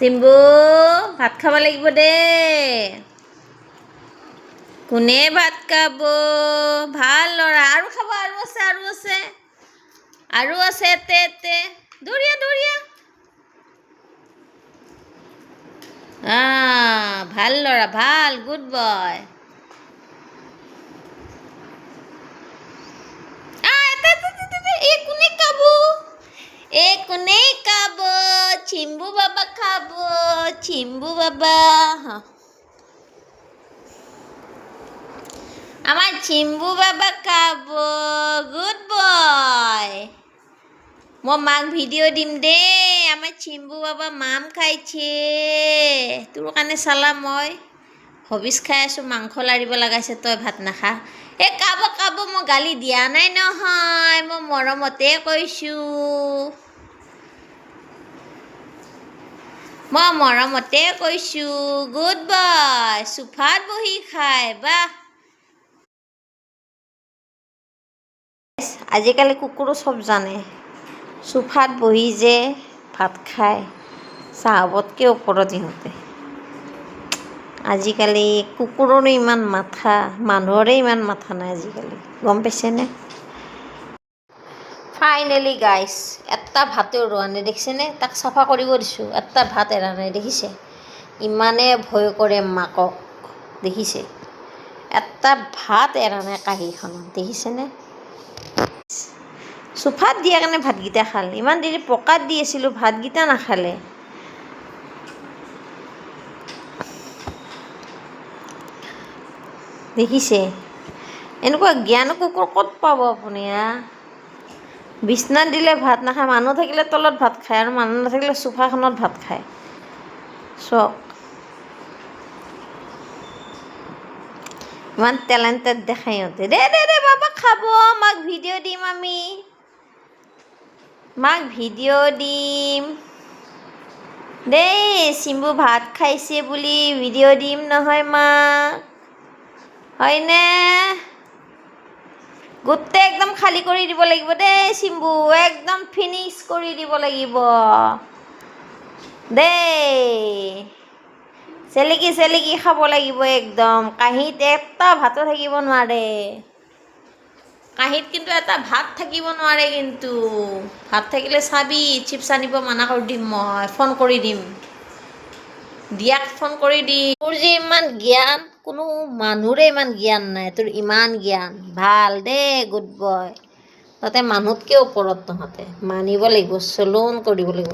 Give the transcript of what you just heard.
চিম্বু ভাত খাব লাগিব দে। কোনে ভাত খাব? ভাল ল'ৰা। আৰু খাব, আৰু আছে এতে দৌৰিয়া। ভাল ল'ৰা, ভাল, গুড বয়। কোনে খাব? চিম্বু বাবা খাব, চিম্বু বাবা। আমার চিম্বু বাবা খাব, গুড বয়। মই মাক ভিডিঅ' দিম দেই, আমাৰ চিম্বু বাবা মাম খাইছে। তোৰ কাৰণে চালা মই হবিজ খাই আছোঁ, মাংস লাৰিব লগাইছে, তই ভাত নাখা। খাব, মই গালি দিয়া নাই নহয়, মই মৰমতে কৈছোঁ। Good boy. চোফাত বহি খাই, বাহ। আজিকালি কুকুৰো চব জানে। চোফাত বহি যে ভাত খায়, চাহাবতকৈ ওপৰত ইহঁতে। আজিকালি কুকুৰৰো ইমান মাথা, মানুহৰে ইমান মাথা নাই আজিকালি, গম পাইছেনে? ফাইনেলি গাইছ, এটা ভাতেও ৰোৱা নাই, দেখিছেনে? তাক চাফা কৰিব দিছোঁ, এটা ভাত এৰা নাই, দেখিছে? ইমানে ভয় কৰে মাকক, দেখিছে? এটা ভাত এৰা নাই কাঁহীখনত, দেখিছেনে? চোফাত দিয়া কাৰণে ভাতকেইটা খালে। ইমান দেৰি পকাত দি আছিলোঁ, ভাতকেইটা নাখালে। দেখিছে? এনেকুৱা জ্ঞান কুকুৰ ক'ত পাব আপুনি? বিচনাত দিলে ভাত নাখায়, মানুহ থাকিলে তলত ভাত খায়, আৰু মানুহ নাথাকিলে চোফাখনত ভাত খায়। চক ইমান টেলেণ্টেড দেখাই সিহঁতে। দে বাবা খাব, মাক ভিডিঅ' দিম আমি। দেই, চিম্বু ভাত খাইছে বুলি ভিডিঅ' দিম নহয় মাক, হয়নে? গোটেই একদম খালী কৰি দিব লাগিব দেই চিম্বু, একদম ফিনিছ কৰি দিব লাগিব দেই। চেলেকি খাব লাগিব একদম। কাঁহীত এটা ভাতো থাকিব নোৱাৰে। কাঁহীত কিন্তু এটা ভাত থাকিব নোৱাৰে কিন্তু। ভাত থাকিলে চাবি, চিপছ আনিব মানা কৰি দিম মই, ফোন কৰি দিম। দিয়াক ফোন কৰি দিম। তোৰ যে ইমান জ্ঞান, কোনো মানুহৰে ইমান জ্ঞান নাই, তোৰ ইমান জ্ঞান। ভাল দেই, গুড বয়। তহঁতে মানুহতকৈ ওপৰত, তহঁতে মানিব লাগিব, চলন কৰিব লাগিব।